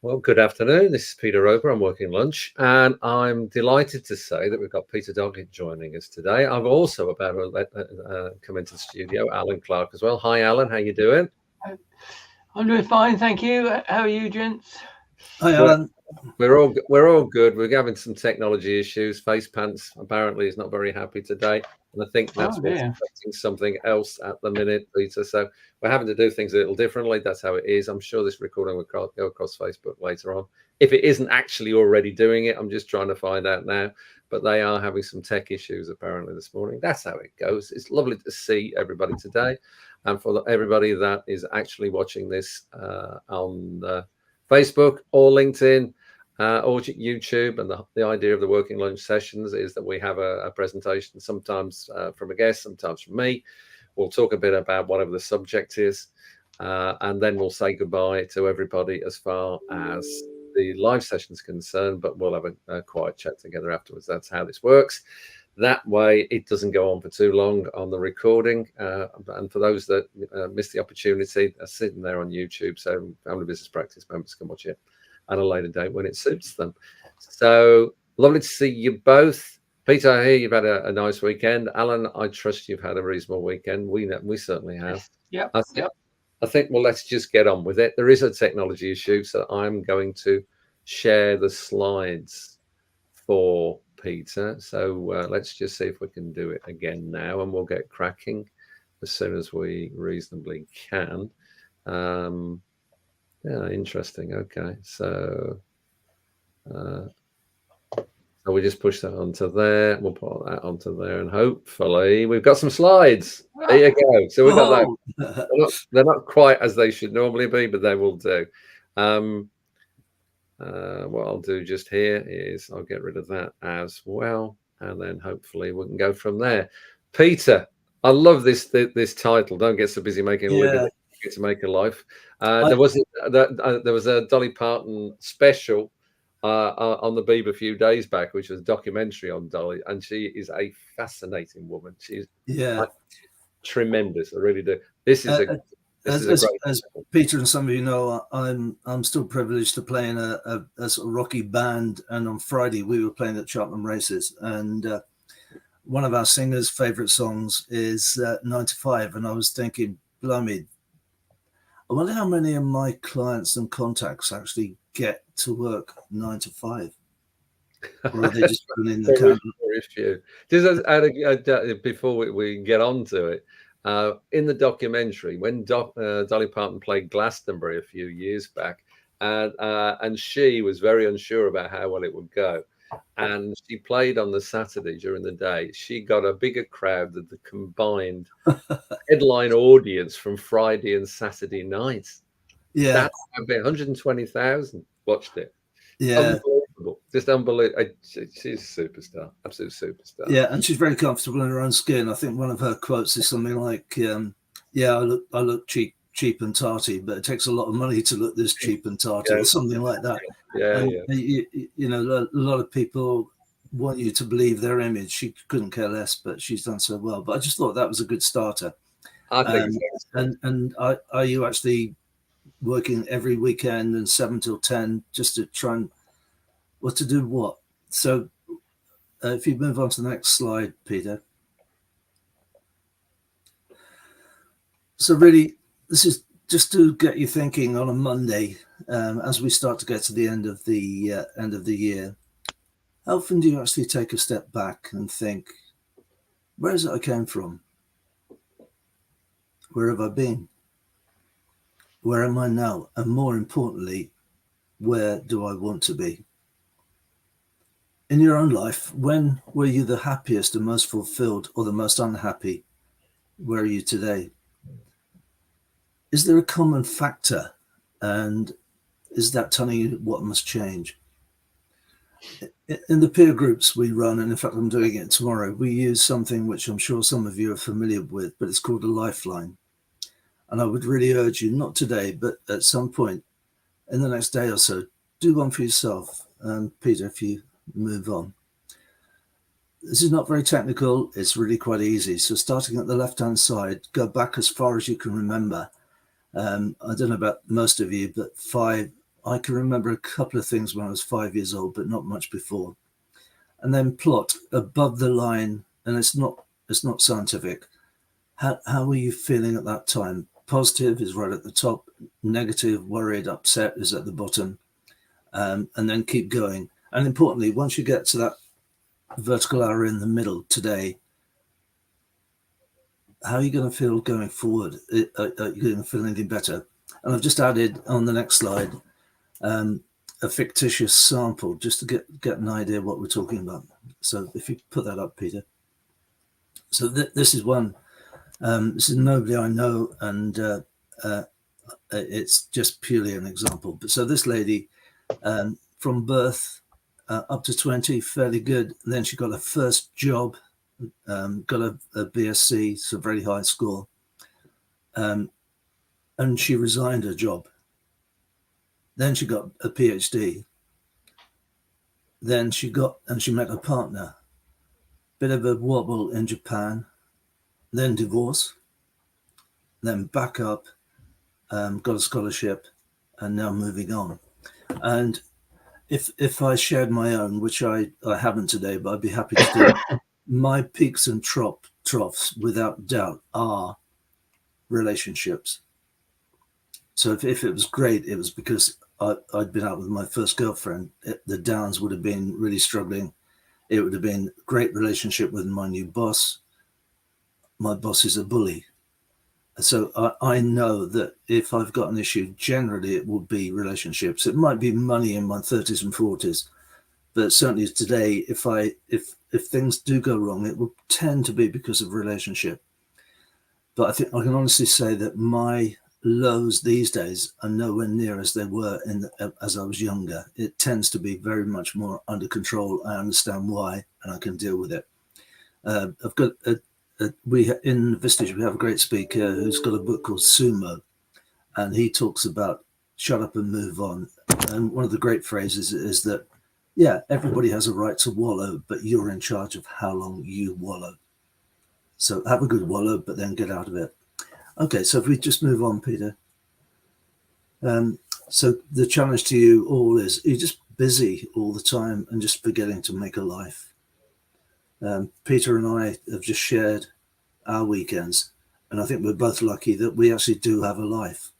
Well, good afternoon. This is Peter Roper. I'm working lunch, and I'm delighted to say that we've got Peter Doggett joining us today. I've also about to come into the studio, Alan Clark as well. Hi, Alan. How you doing? I'm doing fine, thank you. How are you, gents? Hi, Alan. We're all good. We're having some technology issues. Face Pants apparently is not very happy today, and I think that's what's affecting something else at the minute, Peter. So we're having to do things a little differently. That's how it is. I'm sure this recording will go across Facebook later on. If it isn't actually already doing it, I'm just trying to find out now. But they are having some tech issues apparently this morning. That's how it goes. It's lovely to see everybody today, and for everybody that is actually watching this on Facebook or LinkedIn. Or YouTube, and the idea of the working lunch sessions is that we have a presentation, sometimes from a guest, sometimes from me. We'll talk a bit about whatever the subject is, and then we'll say goodbye to everybody as far as the live session is concerned, but we'll have a quiet chat together afterwards. That's how this works. That way, it doesn't go on for too long on the recording. And for those that missed the opportunity, they're sitting there on YouTube, so Family Business Practice members can watch it at a later date when it suits them. So lovely to see you both. Peter, I hear you've had a nice weekend. Alan, I trust you've had a reasonable weekend. We certainly have. Yep. I think, well, let's just get on with it. There is a technology issue, so I'm going to share the slides for Peter. So let's just see if we can do it again now, and we'll get cracking as soon as we reasonably can. Yeah, interesting. Okay, so we just push that onto there. We'll put that onto there, and hopefully we've got some slides. There you go. So we've got that. They're not quite as they should normally be, but they will do. What I'll do just here is I'll get rid of that as well, and then hopefully we can go from there. Peter, I love this title. Don't get so busy making a living. Get to make a life. There was a Dolly Parton special on the Beeb a few days back, which was a documentary on Dolly, and she is a fascinating woman. She's tremendous. I really do. This is as Peter and some of you know, I'm still privileged to play in a sort of rocky band, and on Friday we were playing at Cheltenham Races, and one of our singers' favourite songs is 9 to 5, and I was thinking, blimey, I wonder how many of my clients and contacts actually get to work 9 to 5. Or are they just putting in the camera? Very few. Just before we get on to it, in the documentary, when Dolly Parton played Glastonbury a few years back, and she was very unsure about how well it would go, and she played on the Saturday during the day, she got a bigger crowd than the combined headline audience from Friday and Saturday nights. Yeah, that's 120,000 watched it. Yeah, unbelievable, just unbelievable. She's a superstar, absolute superstar. Yeah, and she's very comfortable in her own skin. I think one of her quotes is something like, "Yeah, I look cheap and tarty, but it takes a lot of money to look this cheap and tarty," or something like that. You know, a lot of people want you to believe their image. She couldn't care less, but she's done so well. But I just thought that was a good starter. I think so. And are you actually working every weekend and 7 till 10 just to try and to do what? So if you move on to the next slide, Peter. So really, this is just to get you thinking on a Monday, as we start to get to the end of the year. How often do you actually take a step back and think, where is it I came from? Where have I been? Where am I now? And more importantly, where do I want to be? In your own life, when were you the happiest and most fulfilled, or the most unhappy? Where are you today? Is there a common factor And is that telling you what must change? In the peer groups we run, and in fact I'm doing it tomorrow, we use something which I'm sure some of you are familiar with, but it's called a lifeline. And I would really urge you, not today, but at some point in the next day or so, do one for yourself. Peter, if you move on. This is not very technical. It's really quite easy. So starting at the left-hand side, go back as far as you can remember. I don't know about most of you, but I can remember a couple of things when I was 5 years old, but not much before. And then plot above the line, and it's not scientific. How were you feeling at that time? Positive is right at the top, negative, worried, upset is at the bottom, and then keep going. And importantly, once you get to that vertical arrow in the middle today, how are you going to feel going forward? Are you going to feel anything better? And I've just added on the next slide a fictitious sample just to get an idea what we're talking about. So if you put that up, Peter. So this is one. This is nobody I know, and it's just purely an example. But so this lady, from birth up to 20, fairly good. And then she got her first job, got a BSc, so very high score. And she resigned her job. Then she got a PhD. Then she met a partner. Bit of a wobble in Japan. Then divorce. Then back up. Got a scholarship, and now moving on. And if I shared my own, which I haven't today, but I'd be happy to do, my peaks and troughs, without doubt, are relationships. So if it was great, it was because I'd been out with my first girlfriend. The downs would have been really struggling. It would have been a great relationship with my new boss. My boss is a bully. So I know that if I've got an issue, generally it will be relationships. It might be money in my 30s and 40s, but certainly today, if things do go wrong, it will tend to be because of relationship. But I think I can honestly say that my lows these days are nowhere near as they were as I was younger. It tends to be very much more under control. I understand why, and I can deal with it. I've got in Vistage, we have a great speaker who's got a book called Sumo, and he talks about shut up and move on. And one of the great phrases is that, yeah, everybody has a right to wallow, but you're in charge of how long you wallow. So have a good wallow, but then get out of it. Okay, so if we just move on, Peter. So the challenge to you all is you're just busy all the time and just forgetting to make a life. Peter and I have just shared our weekends, and I think we're both lucky that we actually do have a life.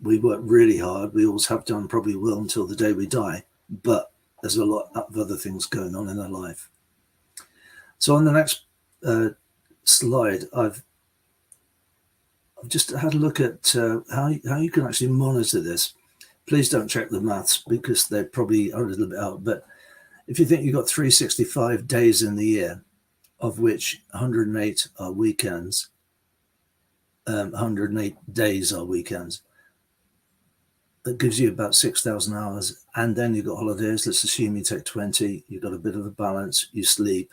We work really hard. We always have done, probably will until the day we die, but there's a lot of other things going on in our life. So on the next slide, I've just had a look at how you can actually monitor this. Please don't check the maths because they probably are a little bit out, but if you think you've got 365 days in the year, of which 108 are weekends, 108 days are weekends, that gives you about 6,000 hours. And then you've got holidays. Let's assume you take 20, you've got a bit of a balance, you sleep.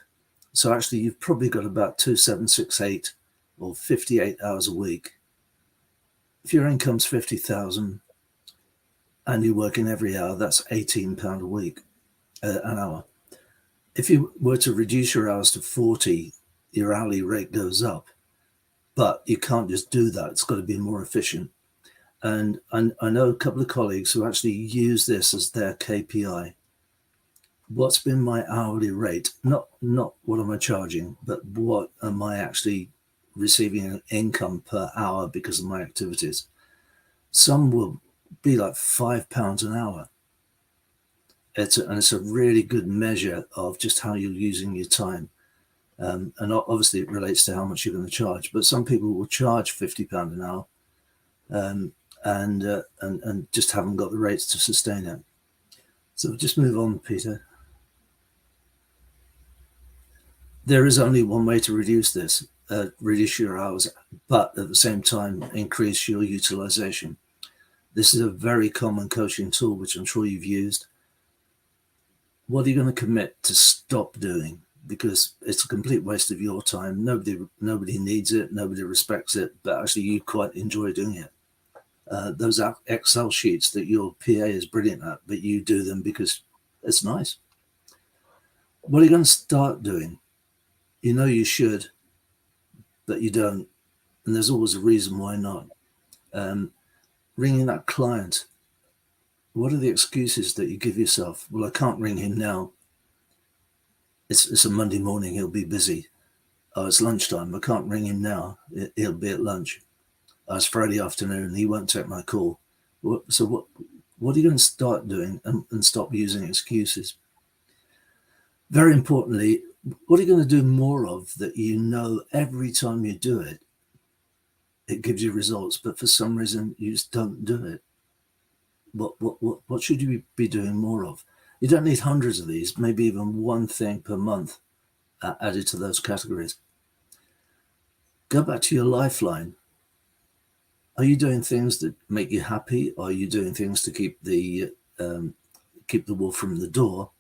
So actually you've probably got about 2768 or 58 hours a week. If your income's 50,000 and you're working every hour, that's £18 a week. An hour. If you were to reduce your hours to 40, your hourly rate goes up, but you can't just do that. It's got to be more efficient. And I know a couple of colleagues who actually use this as their KPI. What's been my hourly rate? Not what am I charging, but what am I actually receiving an income per hour because of my activities? Some will be like £5 an hour. It's a really good measure of just how you're using your time. And obviously it relates to how much you're going to charge, but some people will charge £50 an hour and just haven't got the rates to sustain it. So just move on, Peter. There is only one way to reduce this, reduce your hours, but at the same time, increase your utilization. This is a very common coaching tool, which I'm sure you've used. What are you going to commit to stop doing? Because it's a complete waste of your time. Nobody needs it. Nobody respects it. But actually, you quite enjoy doing it. Those Excel sheets that your PA is brilliant at, but you do them because it's nice. What are you going to start doing? You know you should, but you don't. And there's always a reason why not. Ringing that client. What are the excuses that you give yourself? Well, I can't ring him now. It's a Monday morning. He'll be busy. Oh, it's lunchtime. I can't ring him now. He'll be at lunch. Oh, it's Friday afternoon. He won't take my call. So what are you going to start doing and stop using excuses? Very importantly, what are you going to do more of that you know every time you do it, it gives you results, but for some reason you just don't do it? What should you be doing more of? You don't need hundreds of these, maybe even one thing per month added to those categories. Go back to your lifeline. Are you doing things that make you happy? Are you doing things to keep the wolf from the door?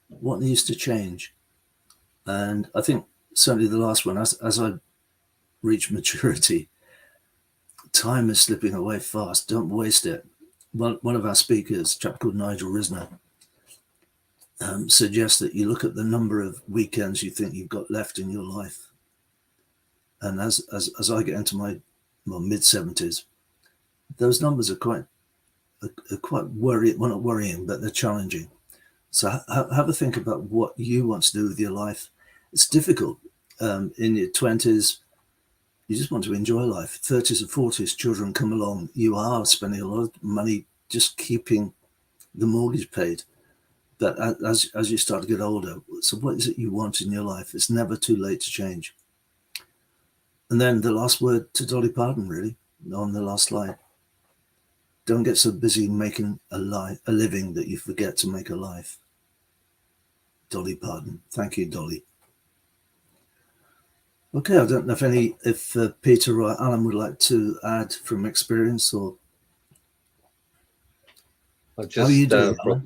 What needs to change? And I think certainly the last one, as I reach maturity, time is slipping away fast. Don't waste it. One of our speakers, a chap called Nigel Risner, suggests that you look at the number of weekends you think you've got left in your life. And as I get into my mid-70s, those numbers are quite worrying. Well, not worrying, but they're challenging. So have a think about what you want to do with your life. It's difficult. In your 20s, you just want to enjoy life. 30s and 40s, children come along. You are spending a lot of money just keeping the mortgage paid. But as you start to get older, so what is it you want in your life? It's never too late to change. And then the last word to Dolly Parton, really, on the last slide. Don't get so busy making a living that you forget to make a life. Dolly Parton. Thank you, Dolly. Okay, I don't know if Peter or Alan would like to add from experience, or how are you doing, Alan?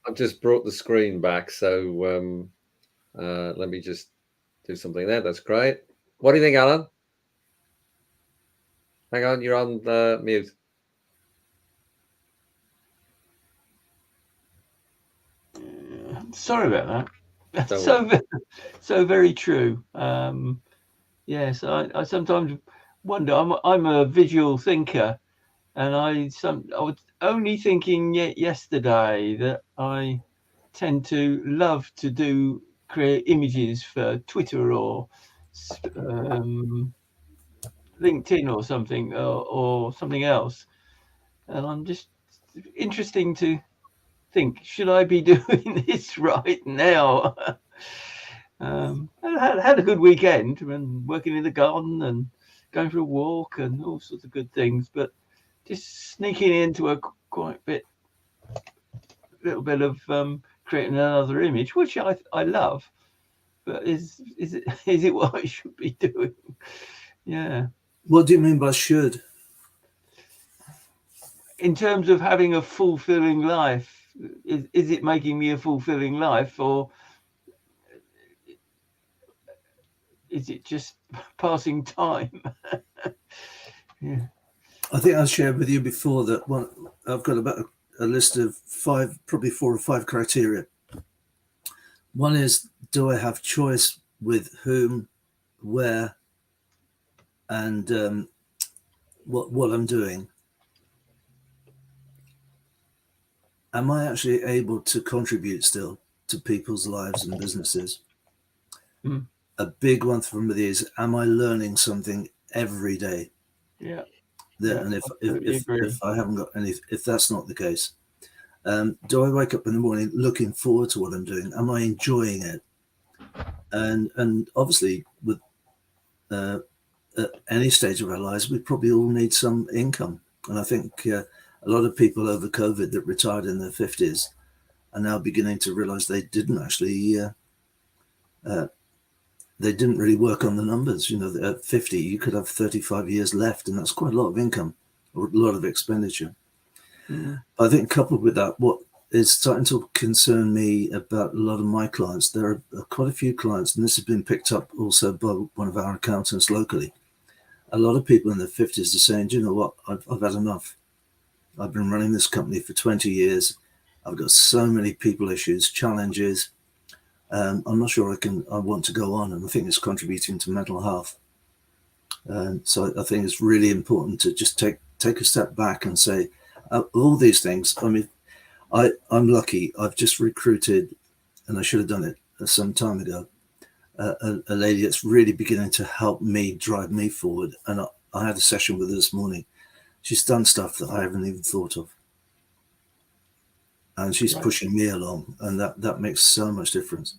I've just brought the screen back, so let me just do something there. That's great. What do you think, Alan? Hang on, you're on mute. Sorry about that. So very true. Yes, I sometimes wonder. I'm a visual thinker, and I was only thinking yesterday that I tend to love to create images for Twitter or LinkedIn or something or something else, and I'm just interesting to think, should I be doing this right now? I had a good weekend and working in the garden and going for a walk and all sorts of good things, but just sneaking into a little bit of creating another image, which I love, but is it what I should be doing? Yeah. What do you mean by should? In terms of having a fulfilling life, is it making me a fulfilling life, or is it just passing time? Yeah. I think I shared with you before that I've got about a list of probably 4 or 5 criteria. One is, do I have choice with whom, where, and what I'm doing? Am I actually able to contribute still to people's lives and businesses? Mm. A big one for me is, am I learning something every day? Yeah. And if I haven't got any, if that's not the case, do I wake up in the morning looking forward to what I'm doing? Am I enjoying it? And obviously, with at any stage of our lives, we probably all need some income. And I think a lot of people over COVID that retired in their 50s are now beginning to realize they didn't actually, they didn't really work on the numbers. You know, at 50, you could have 35 years left, and that's quite a lot of income or a lot of expenditure. I think coupled with that, what is starting to concern me about a lot of my clients, there are quite a few clients, and this has been picked up also by one of our accountants locally. A lot of people in their 50s are saying, do you know what, I've had enough. I've been running this company for 20 years. I've got so many people issues, challenges. I'm not sure I want to go on, and I think it's contributing to mental health. So I think it's really important to just take a step back and say, all these things. I mean, I'm lucky. I've just recruited, and I should have done it some time ago, a lady that's really beginning to help me drive me forward. And I had a session with her this morning. She's done stuff that I haven't even thought of. And she's pushing me along, and that makes so much difference.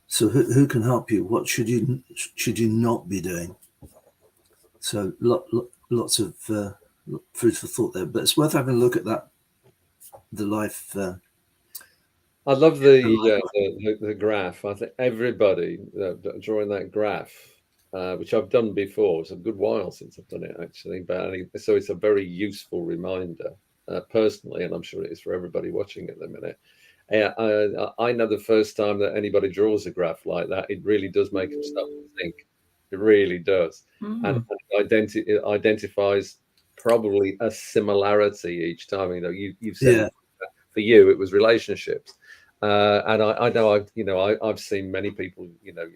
So who can help you? What should you not be doing? So lots of food for thought there, but it's worth having a look at that. The life. I love the graph. I think everybody drawing that graph, which I've done before. It's a good while since I've done it actually, but so it's a very useful reminder personally, and I'm sure it is for everybody watching at the minute. I know the first time that anybody draws a graph like that, it really does make them stop and think. It really does, and it identifies probably a similarity each time. You know, you've said for you it was relationships, and I know I've seen many people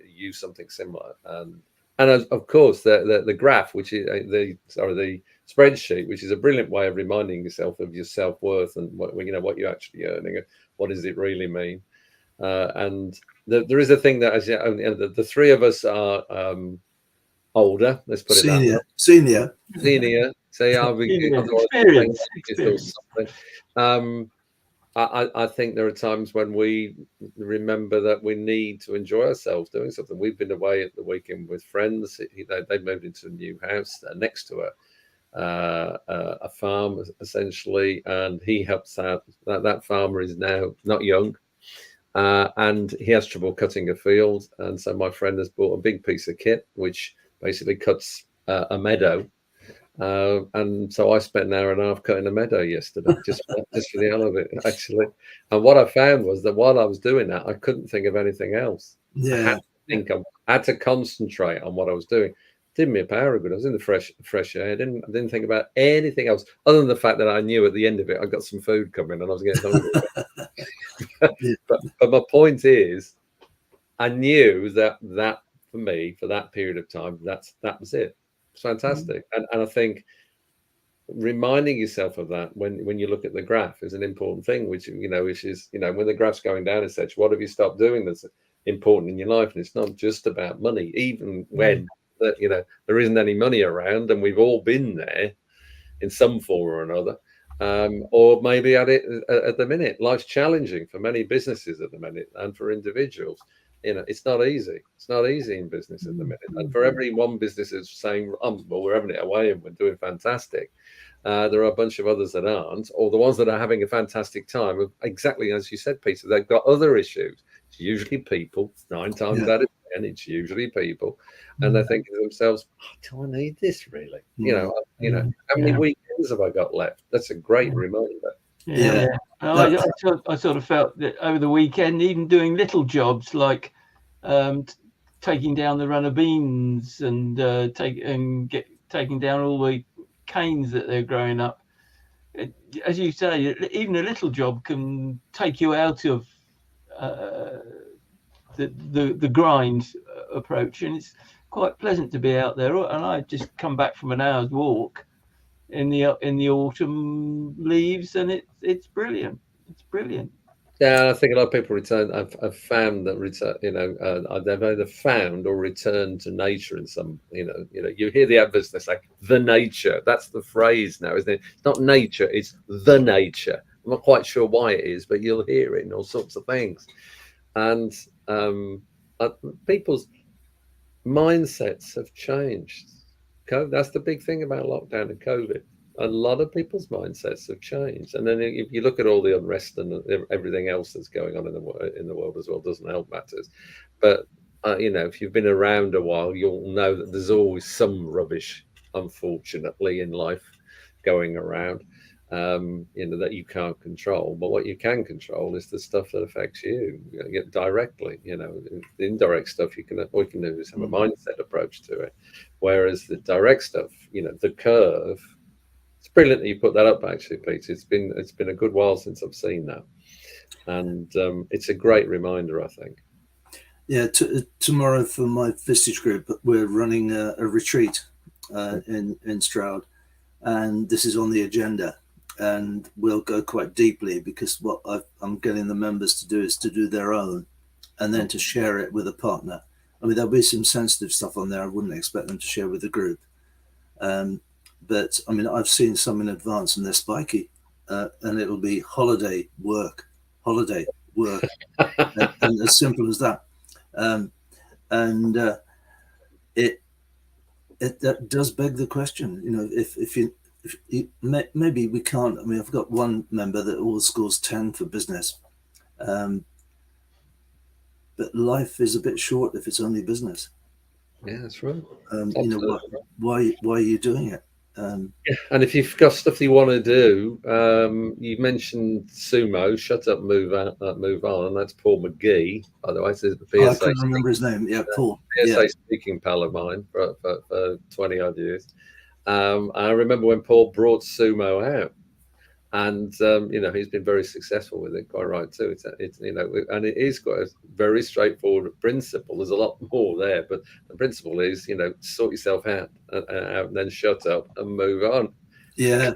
use something similar, and of course the graph, which is the spreadsheet, which is a brilliant way of reminding yourself of your self-worth and what you're actually earning and what does it really mean. And there is a thing that, as the three of us are older, let's put it that way. Senior. Say, experience. I think there are times when we remember that we need to enjoy ourselves doing something. We've been away at the weekend with friends. They moved into a new house next to a farm, essentially, and he helps out. That farmer is now not young. And he has trouble cutting a field. And so my friend has bought a big piece of kit, which basically cuts a meadow. And so I spent an hour and a half cutting a meadow yesterday, just for the hell of it, actually. And what I found was that while I was doing that, I couldn't think of anything else. Yeah. I had to concentrate on what I was doing. Did me a power of good. I was in the fresh air. I didn't think about anything else other than the fact that I knew at the end of it I got some food coming and I was getting hungry. but my point is, I knew that for me, for that period of time, that was it. It's fantastic. And I think reminding yourself of that when you look at the graph is an important thing, which is when the graph's going down and such, what have you stopped doing that's important in your life? And it's not just about money, even when there isn't any money around, and we've all been there in some form or another. Or maybe at the minute, life's challenging for many businesses at the minute and for individuals. It's not easy. It's not easy in business at the minute. And for every one business is saying, well, we're having it away and we're doing fantastic. There are a bunch of others that aren't, or the ones that are having a fantastic time. Exactly as you said, Peter, they've got other issues. It's usually people. 9 times out of 10, it's usually people, and they're thinking to themselves, "Do I need this really? How many weekends have I got left?" That's a great reminder. Yeah. I sort of felt that over the weekend, even doing little jobs like taking down the runner beans and taking down all the canes that they're growing up. As you say, even a little job can take you out of the grind approach, and it's quite pleasant to be out there. And I just come back from an hour's walk in the autumn leaves, and it's brilliant. It's brilliant. Yeah, I think a lot of people return. I've found that they've either found or returned to nature in some. You hear the adverts. They say the nature. That's the phrase now, isn't it? It's not nature. It's the nature. I'm not quite sure why it is, but you'll hear it in all sorts of things. And people's mindsets have changed. That's the big thing about lockdown and COVID. A lot of people's mindsets have changed, and then if you look at all the unrest and everything else that's going on in the world as well, doesn't help matters. But if you've been around a while, you'll know that there's always some rubbish, unfortunately, in life going around. that you can't control. But what you can control is the stuff that affects you directly. The indirect stuff all you can do is have a mindset approach to it. Whereas the direct stuff, the curve. It's brilliant that you put that up, actually, Peter. It's been a good while since I've seen that, and it's a great reminder, I think. Yeah, tomorrow for my Vistage group, we're running a retreat in Stroud, and this is on the agenda, and we'll go quite deeply, because what I'm getting the members to do is to do their own, and then to share it with a partner. I mean, there'll be some sensitive stuff on there I wouldn't expect them to share with the group. But I mean, I've seen some in advance and they're spiky, and it'll be holiday work, and as simple as that. It that does beg the question, if you maybe we can't. I mean, I've got one member that always scores 10 for business, but life is a bit short if it's only business. Yeah, that's right. Why are you doing it? And if you've got stuff you want to do, you mentioned sumo. Shut up, move on, and that's Paul McGee, by the way. So the PSA, I can't remember his name. Yeah, Paul. PSA speaking pal of mine for 20 odd years. I remember when Paul brought sumo out, and he's been very successful with it. Quite right too. It's and it is quite a very straightforward principle. There's a lot more there, but the principle is sort yourself out and then shut up and move on. Yeah.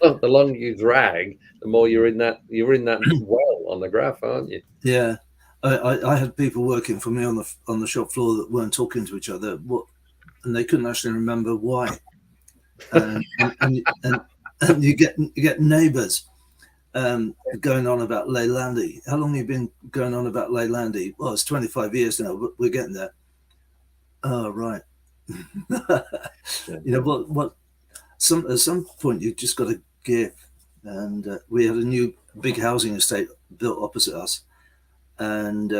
The longer you drag, the more you're in that well on the graph, aren't you? Yeah. I had people working for me on the shop floor that weren't talking to each other, and they couldn't actually remember why. And you get neighbours going on about Leylandii. How long have you been going on about Leylandii? Well, it's 25 years now, but we're getting there. Oh, right. What? At some point you just got to give. And we had a new big housing estate built opposite us, and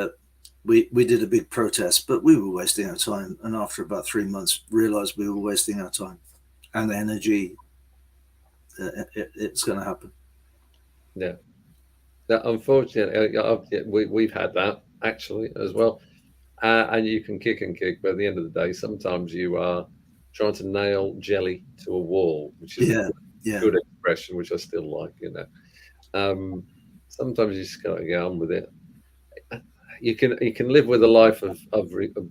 we did a big protest, but we were wasting our time. And after about 3 months, realised we were wasting our time and energy. It's going to happen. Yeah. Unfortunately, we've had that actually as well. And you can kick, but at the end of the day, sometimes you are trying to nail jelly to a wall, which is a good expression, which I still like. Sometimes you just got to get on with it. You can live with a life of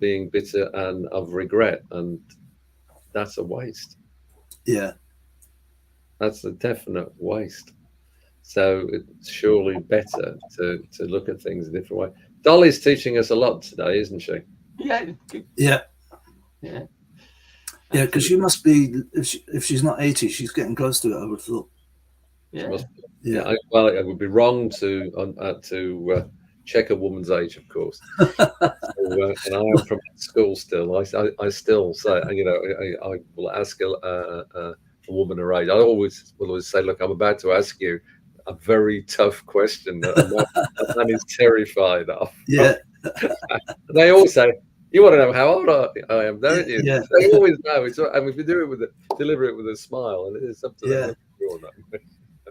being bitter and of regret, and that's a waste. Yeah. That's a definite waste. So it's surely better to look at things a different way. Dolly's teaching us a lot today, isn't she? Yeah. Because she must be, if she's not 80, she's getting close to it, I would have thought. Yeah. Well, it would be wrong to check a woman's age, of course. And I am from school still. I still say, I will ask a woman her age. I will always say, look, I'm about to ask you a very tough question that a man is terrified of. Yeah. They always say, you want to know how old I am, don't you? Yeah. They always know. And if you deliver it with a smile, and it's up to them.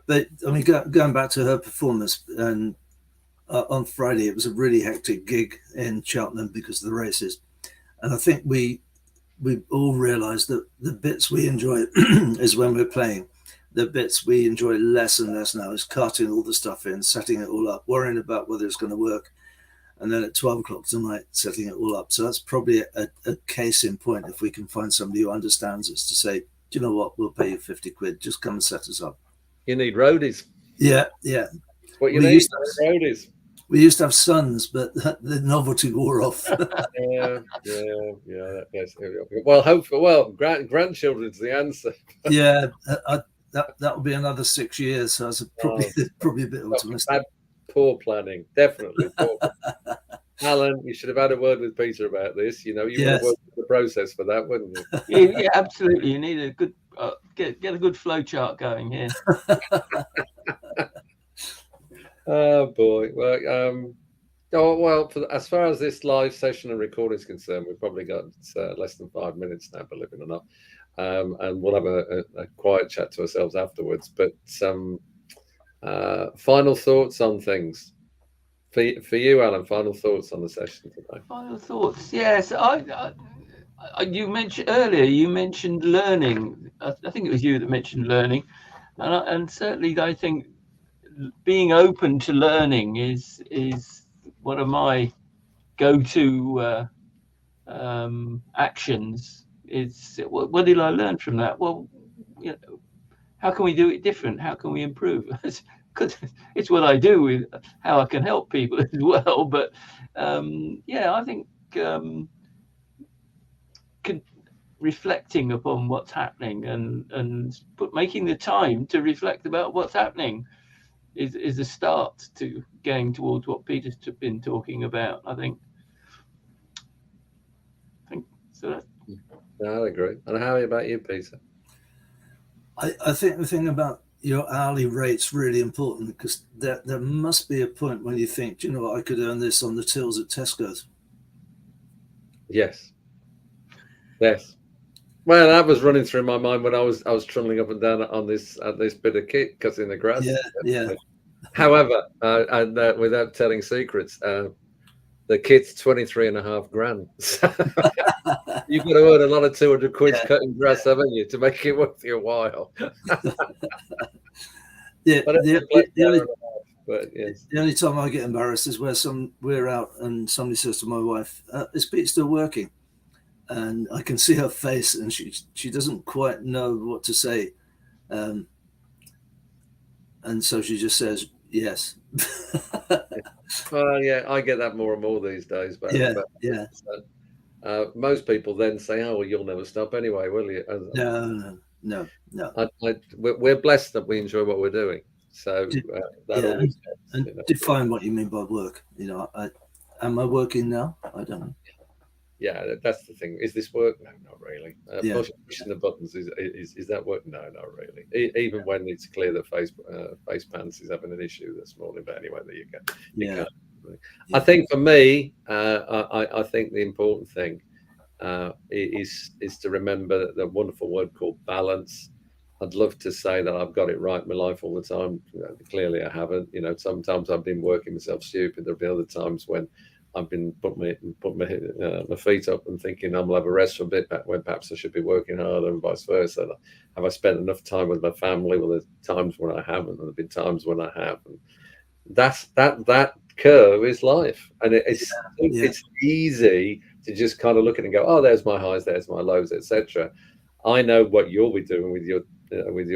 But I mean, going back to her performance, and on Friday it was a really hectic gig in Cheltenham because of the races, and I think we all realised that the bits we enjoy is when we're playing. The bits we enjoy less and less now is carting all the stuff in, setting it all up, worrying about whether it's going to work, and then at 12 o'clock tonight setting it all up. So that's probably a case in point. If we can find somebody who understands us to say, do you know what, we'll pay you 50 quid, just come and set us up. You need roadies. Yeah. What you need roadies. We used to have sons, but the novelty wore off. Yeah. Yes. Well, grandchildren's the answer. Yeah, that will be another 6 years. So that's probably a bit optimistic. Poor planning, definitely. Alan, you should have had a word with Peter about this. You would have worked with the process for that, wouldn't you? Yeah, absolutely. You need a good get a good flow chart going here. Oh boy. Well, as far as this live session and recording is concerned, we've probably got less than 5 minutes now, believe it or not. and we'll have a quiet chat to ourselves afterwards. But final thoughts on things for you, Alan. Final thoughts on the session today. Final thoughts. Yes, you mentioned earlier. You mentioned learning. I think it was you that mentioned learning, and certainly I think being open to learning is one of my go-to actions. Is what did I learn from that? Well, you know, how can we do it different? How can we improve? Because it's what I do with how I can help people as well. But yeah, I think reflecting upon what's happening and making the time to reflect about what's happening is a start to getting towards what Peter's been talking about. I think so. I agree. And how about you, Peter? I think the thing about your hourly rate's really important, because there must be a point when you think, do you know what, I could earn this on the tills at Tesco's. Yes. Well, that was running through my mind when I was trundling up and down on this bit of kit, cutting the grass. Yeah. However, and without telling secrets, the kit's 23.5 grand. You've got to earn a lot of 200 quid cutting grass, haven't you, to make it worth your while? Yeah. The only time I get embarrassed is where we're out and somebody says to my wife, "Is Pete still working?" And I can see her face, and she doesn't quite know what to say, and so she just says yes. Well, yeah, I get that more and more these days. But most people then say, "Oh, well, you'll never stop anyway, will you?" No. We're blessed that we enjoy what we're doing. So always helps, and define what you mean by work. Am I working now? I don't know. Yeah, that's the thing. Is this work? No, not really. Pushing the buttons is that work? No, not really. Even when it's clear that Face Pants is having an issue this morning, but anyway, there you go. I think for me, I think the important thing is to remember the wonderful word called balance. I'd love to say that I've got it right in my life all the time. Clearly, I haven't. Sometimes I've been working myself stupid. There'll be other times when I've been put my feet up and thinking I'm gonna have a rest for a bit, when perhaps I should be working harder, and vice versa. Have I spent enough time with my family? Well, there's times when I haven't, and there've been times when I have. And that curve is life, and it's easy to just kind of look at it and go, "Oh, there's my highs, there's my lows, etc." I know what you'll be doing with your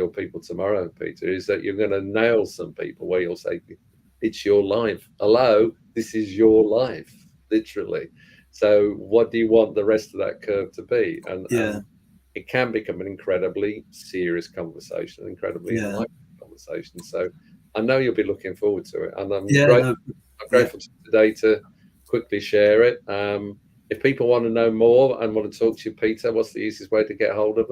people tomorrow, Peter, is that you're going to nail some people where you'll say, "It's your life. Hello, this is your life, literally. So what do you want the rest of that curve to be?" And it can become an incredibly serious conversation, incredibly enlightening conversation. So I know you'll be looking forward to it, and I'm grateful today to quickly share it. If people want to know more and want to talk to you, Peter, what's the easiest way to get hold of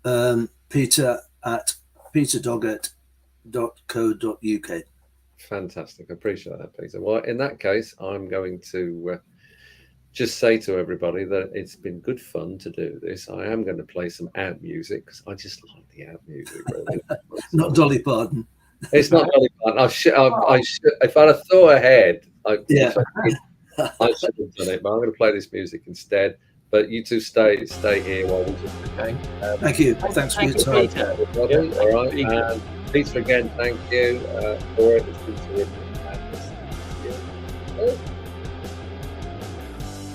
them? Peter at peterdoggett.co.uk. Fantastic. I appreciate that, Peter. Well, in that case, I'm going to just say to everybody that it's been good fun to do this. I am going to play some out music, because I just like the out music. Really. Not Dolly Parton. It's not Dolly Parton. I should. If I'd have thought ahead, I should have done it. But I'm going to play this music instead. But you two stay here while we just. Okay. Thank you. Thanks for your time. All right. Peter, again, thank you for it. It's been terrific.